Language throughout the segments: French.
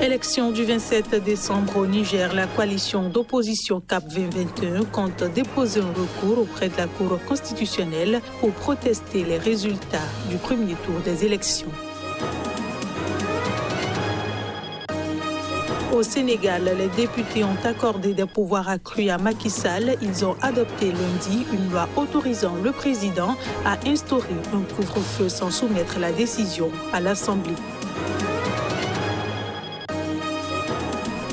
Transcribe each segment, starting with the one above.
Élection du 27 décembre au Niger, la coalition d'opposition CAP 2021 compte déposer un recours auprès de la Cour constitutionnelle pour protester les résultats du premier tour des élections. Au Sénégal, les députés ont accordé des pouvoirs accrus à Macky Sall. Ils ont adopté lundi une loi autorisant le président à instaurer un couvre-feu sans soumettre la décision à l'Assemblée.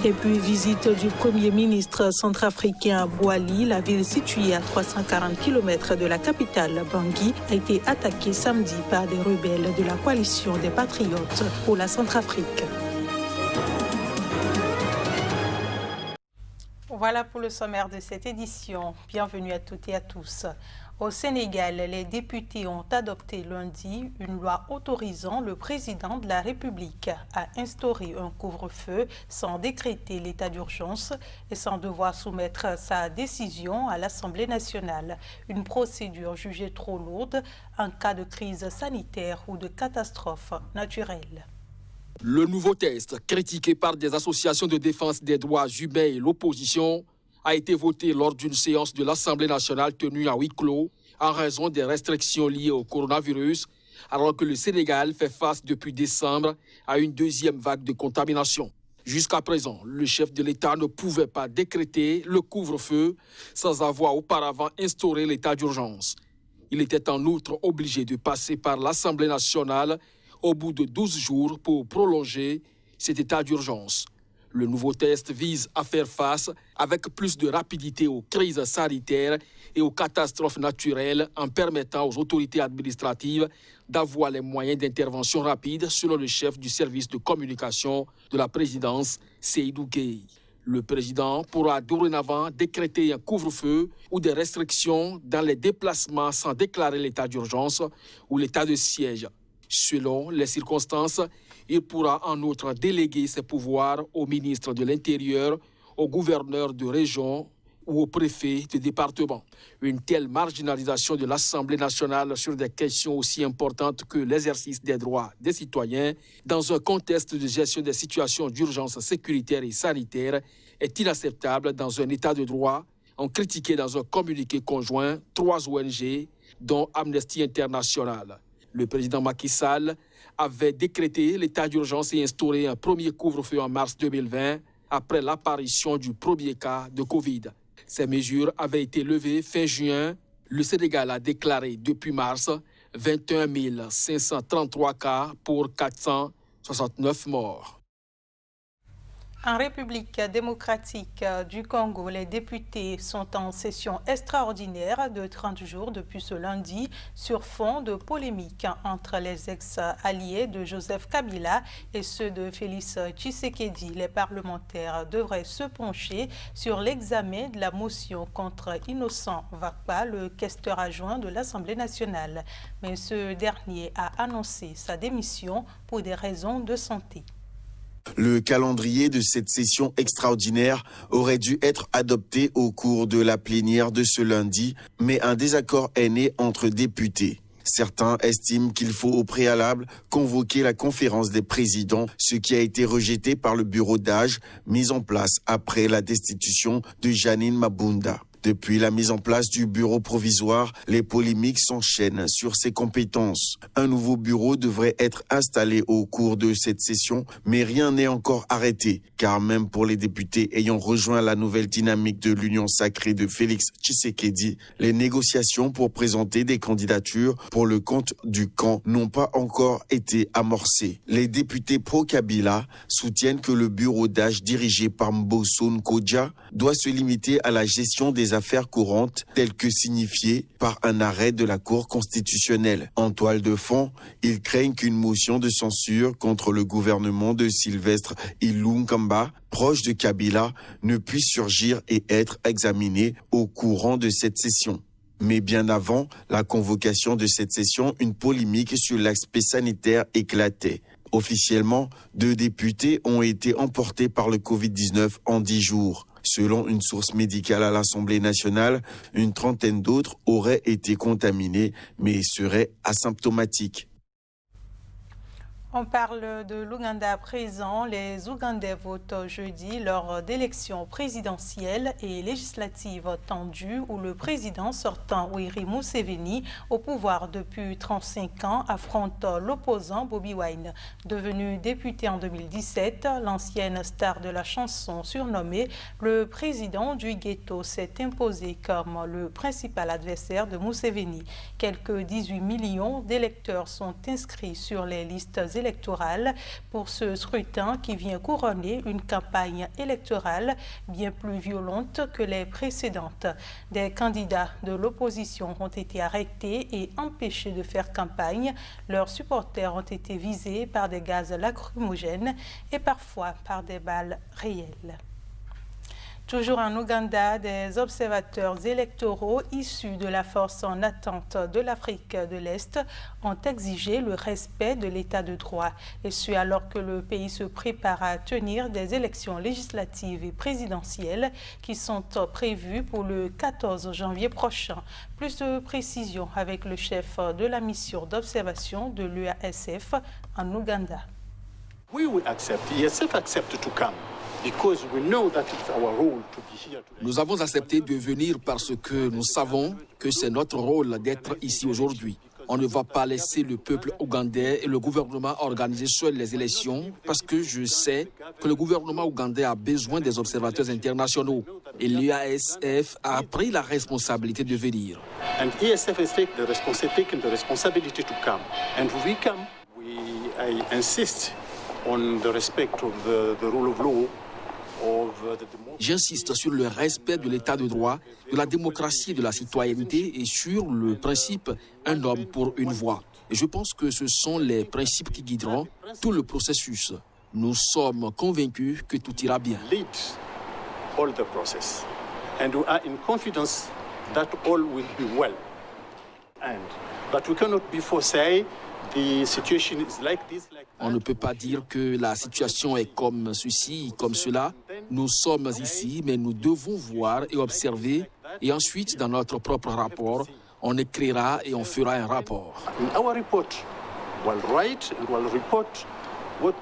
Et puis, visite du Premier ministre centrafricain à Bouali, la ville située à 340 km de la capitale, Bangui, a été attaquée samedi par des rebelles de la coalition des Patriotes pour la Centrafrique. Voilà pour le sommaire de cette édition. Bienvenue à toutes et à tous. Au Sénégal, les députés ont adopté lundi une loi autorisant le président de la République à instaurer un couvre-feu sans décréter l'état d'urgence et sans devoir soumettre sa décision à l'Assemblée nationale. Une procédure jugée trop lourde en cas de crise sanitaire ou de catastrophe naturelle. Le nouveau texte, critiqué par des associations de défense des droits humains et l'opposition, a été voté lors d'une séance de l'Assemblée nationale tenue à huis clos en raison des restrictions liées au coronavirus, alors que le Sénégal fait face depuis décembre à une deuxième vague de contamination. Jusqu'à présent, le chef de l'État ne pouvait pas décréter le couvre-feu sans avoir auparavant instauré l'état d'urgence. Il était en outre obligé de passer par l'Assemblée nationale au bout de 12 jours pour prolonger cet état d'urgence. Le nouveau texte vise à faire face avec plus de rapidité aux crises sanitaires et aux catastrophes naturelles en permettant aux autorités administratives d'avoir les moyens d'intervention rapide, selon le chef du service de communication de la présidence, Seydou Gueye. Le président pourra dorénavant décréter un couvre-feu ou des restrictions dans les déplacements sans déclarer l'état d'urgence ou l'état de siège. Selon les circonstances, il pourra en outre déléguer ses pouvoirs au ministre de l'Intérieur, au gouverneur de région ou au préfet de département. Une telle marginalisation de l'Assemblée nationale sur des questions aussi importantes que l'exercice des droits des citoyens dans un contexte de gestion des situations d'urgence sécuritaire et sanitaire est inacceptable dans un état de droit, ont critiqué dans un communiqué conjoint 3 ONG, dont Amnesty International. Le président Macky Sall avait décrété l'état d'urgence et instauré un premier couvre-feu en mars 2020 après l'apparition du premier cas de Covid. Ces mesures avaient été levées fin juin. Le Sénégal a déclaré depuis mars 21 533 cas pour 469 morts. En République démocratique du Congo, les députés sont en session extraordinaire de 30 jours depuis ce lundi sur fond de polémique entre les ex-alliés de Joseph Kabila et ceux de Félix Tshisekedi. Les parlementaires devraient se pencher sur l'examen de la motion contre Innocent Vakpa, le questeur adjoint de l'Assemblée nationale. Mais ce dernier a annoncé sa démission pour des raisons de santé. Le calendrier de cette session extraordinaire aurait dû être adopté au cours de la plénière de ce lundi, mais un désaccord est né entre députés. Certains estiment qu'il faut au préalable convoquer la conférence des présidents, ce qui a été rejeté par le bureau d'âge mis en place après la destitution de Janine Mabunda. Depuis la mise en place du bureau provisoire, les polémiques s'enchaînent sur ses compétences. Un nouveau bureau devrait être installé au cours de cette session, mais rien n'est encore arrêté, car même pour les députés ayant rejoint la nouvelle dynamique de l'union sacrée de Félix Tshisekedi, les négociations pour présenter des candidatures pour le compte du camp n'ont pas encore été amorcées. Les députés pro-Kabila soutiennent que le bureau d'âge dirigé par Mbosso Nkodja doit se limiter à la gestion des affaires courantes telles que signifiées par un arrêt de la Cour constitutionnelle. En toile de fond, ils craignent qu'une motion de censure contre le gouvernement de Sylvestre Ilunga, proche de Kabila, ne puisse surgir et être examinée au courant de cette session. Mais bien avant la convocation de cette session, une polémique sur l'aspect sanitaire éclatait. Officiellement, 2 députés ont été emportés par le Covid-19 en 10 jours. Selon une source médicale à l'Assemblée nationale, une trentaine d'autres auraient été contaminés, mais seraient asymptomatiques. On parle de l'Ouganda à présent. Les Ougandais votent jeudi lors d'élections présidentielles et législatives tendues où le président sortant Yoweri Museveni, au pouvoir depuis 35 ans, affronte l'opposant Bobi Wine. Devenu député en 2017, l'ancienne star de la chanson surnommée le président du ghetto s'est imposé comme le principal adversaire de Museveni. Quelques 18 millions d'électeurs sont inscrits sur les listes électorale pour ce scrutin qui vient couronner une campagne électorale bien plus violente que les précédentes. Des candidats de l'opposition ont été arrêtés et empêchés de faire campagne. Leurs supporters ont été visés par des gaz lacrymogènes et parfois par des balles réelles. Toujours en Ouganda, des observateurs électoraux issus de la force en attente de l'Afrique de l'Est ont exigé le respect de l'état de droit. Et ce alors que le pays se prépare à tenir des élections législatives et présidentielles qui sont prévues pour le 14 janvier prochain. Plus de précisions avec le chef de la mission d'observation de l'EASF en Ouganda. We will accept. ESF accepted to come. Nous avons accepté de venir parce que nous savons que c'est notre rôle d'être ici aujourd'hui. On ne va pas laisser le peuple ougandais et le gouvernement organiser seuls les élections parce que je sais que le gouvernement ougandais a besoin des observateurs internationaux et l'EASF a pris la responsabilité de venir. And ESF has taken the responsibility to come. And we come, I insist on the respect of the rule of law. J'insiste sur le respect de l'état de droit, de la démocratie et de la citoyenneté et sur le principe « un homme pour une voix ». Et je pense que ce sont les principes qui guideront tout le processus. Nous sommes convaincus que tout ira bien. Lead all the process. And we are in confidence that all will be well. But we cannot before say the situation is like this, like that. On ne peut pas dire que la situation est comme ceci, comme cela. Nous sommes ici, mais nous devons voir et observer. Et ensuite, dans notre propre rapport, on écrira et on fera un rapport. In our report, we'll write and we'll report what.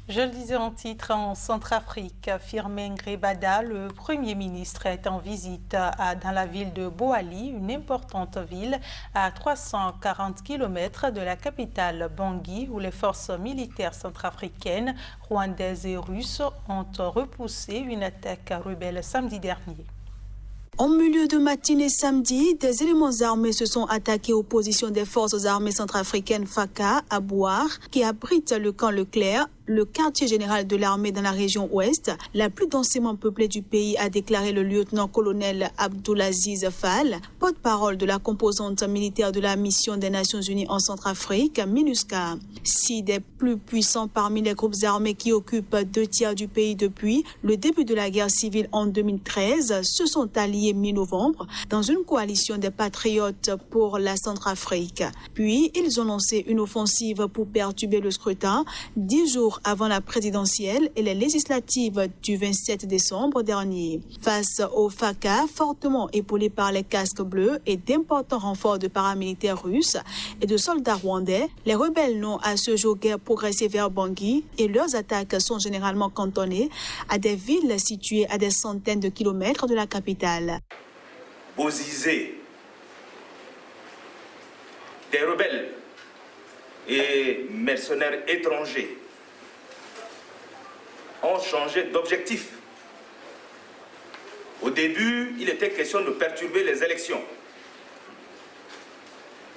Je le disais en titre, en Centrafrique, Firmin Ngrebada, le Premier ministre, est en visite dans la ville de Boali, une importante ville à 340 km de la capitale Bangui, où les forces militaires centrafricaines, rwandaises et russes ont repoussé une attaque rebelle samedi dernier. En milieu de matinée samedi, des éléments armés se sont attaqués aux positions des forces armées centrafricaines FACA à Bouar, qui abrite le camp Leclerc, le quartier général de l'armée dans la région ouest, la plus densément peuplée du pays, a déclaré le lieutenant-colonel Abdoulaziz Fall, porte-parole de la composante militaire de la mission des Nations Unies en Centrafrique, MINUSCA. 6 des plus puissants parmi les groupes armés qui occupent 2 tiers du pays depuis le début de la guerre civile en 2013 se sont alliés mi-novembre dans une coalition des patriotes pour la Centrafrique. Puis, ils ont lancé une offensive pour perturber le scrutin 10 jours avant la présidentielle et les législatives du 27 décembre dernier. Face aux FACA, fortement épaulés par les casques bleus et d'importants renforts de paramilitaires russes et de soldats rwandais, les rebelles n'ont à ce jour guère progressé vers Bangui et leurs attaques sont généralement cantonnées à des villes situées à des centaines de kilomètres de la capitale. Bozizé, des rebelles et mercenaires étrangers ont changé d'objectif. Au début, il était question de perturber les élections.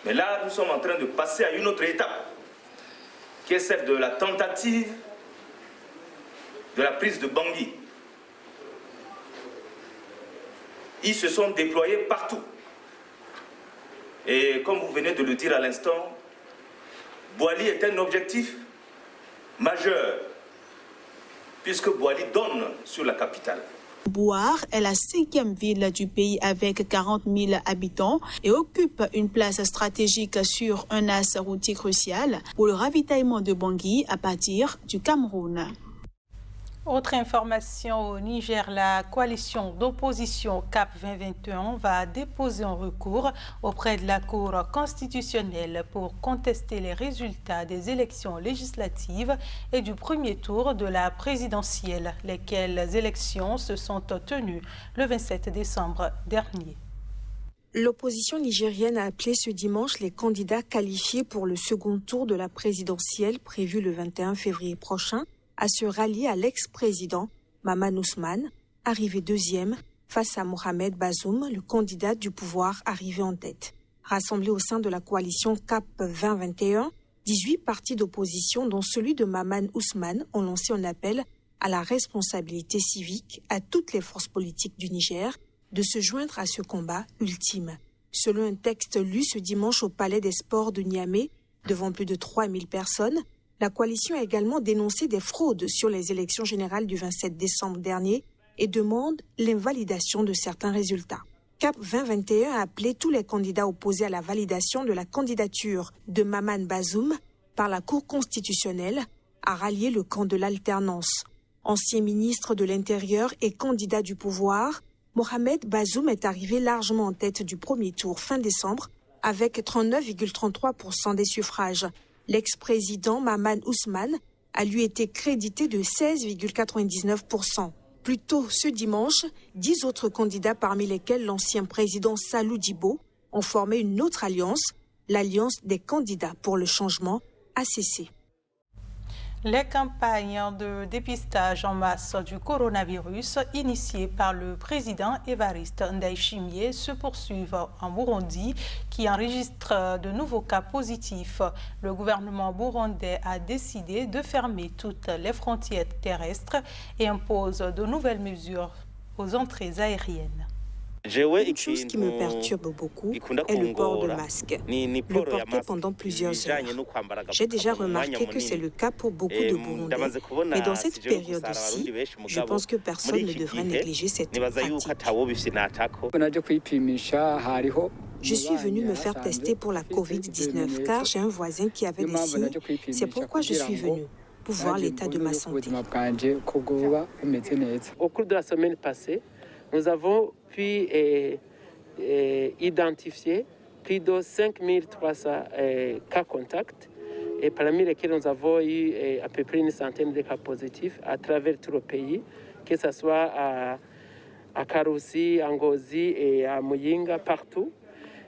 Mais là, nous sommes en train de passer à une autre étape, qui est celle de la tentative de la prise de Bangui. Ils se sont déployés partout. Et comme vous venez de le dire à l'instant, Boali est un objectif majeur, puisque Boali donne sur la capitale. Bouar est la 5e ville du pays avec 40 000 habitants et occupe une place stratégique sur un axe routier crucial pour le ravitaillement de Bangui à partir du Cameroun. Autre information au Niger, la coalition d'opposition CAP 2021 va déposer un recours auprès de la Cour constitutionnelle pour contester les résultats des élections législatives et du premier tour de la présidentielle, lesquelles élections se sont tenues le 27 décembre dernier. L'opposition nigérienne a appelé ce dimanche les candidats qualifiés pour le second tour de la présidentielle prévu le 21 février prochain à se rallier à l'ex-président Maman Ousmane, arrivé deuxième face à Mohamed Bazoum, le candidat du pouvoir arrivé en tête. Rassemblés au sein de la coalition CAP 2021, 18 partis d'opposition, dont celui de Maman Ousmane, ont lancé un appel à la responsabilité civique à toutes les forces politiques du Niger de se joindre à ce combat ultime. Selon un texte lu ce dimanche au Palais des Sports de Niamey, devant plus de 3000 personnes, la coalition a également dénoncé des fraudes sur les élections générales du 27 décembre dernier et demande l'invalidation de certains résultats. CAP 2021 a appelé tous les candidats opposés à la validation de la candidature de Maman Bazoum par la Cour constitutionnelle à rallier le camp de l'alternance. Ancien ministre de l'Intérieur et candidat du pouvoir, Mohamed Bazoum est arrivé largement en tête du premier tour fin décembre avec 39,33% des suffrages. L'ex-président Maman Ousmane a lui été crédité de 16,99%. Plus tôt ce dimanche, 10 autres candidats, parmi lesquels l'ancien président Salou Djibo, ont formé une autre alliance, l'Alliance des candidats pour le changement, ACC. Les campagnes de dépistage en masse du coronavirus initiées par le président Évariste Ndayishimiye se poursuivent en Burundi qui enregistre de nouveaux cas positifs. Le gouvernement burundais a décidé de fermer toutes les frontières terrestres et impose de nouvelles mesures aux entrées aériennes. Une chose qui me perturbe beaucoup est le port de masque. Le porter pendant plusieurs heures. J'ai déjà remarqué que c'est le cas pour beaucoup de Burundais, mais dans cette période-ci, je pense que personne ne devrait négliger cette pratique. Je suis venu me faire tester pour la Covid-19 car j'ai un voisin qui avait des signes. C'est pourquoi je suis venu, pour voir l'état de ma santé. Au cours de la semaine passée, nous avons pu identifier plus de 5300 cas contacts, et parmi lesquels nous avons eu à peu près une centaine de cas positifs à travers tout le pays, que ce soit à Karusi, à Ngozi et à Muyinga, partout,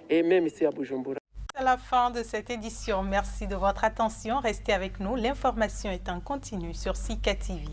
et même ici à Bujumbura. C'est la fin de cette édition. Merci de votre attention. Restez avec nous. L'information est en continu sur Sika TV.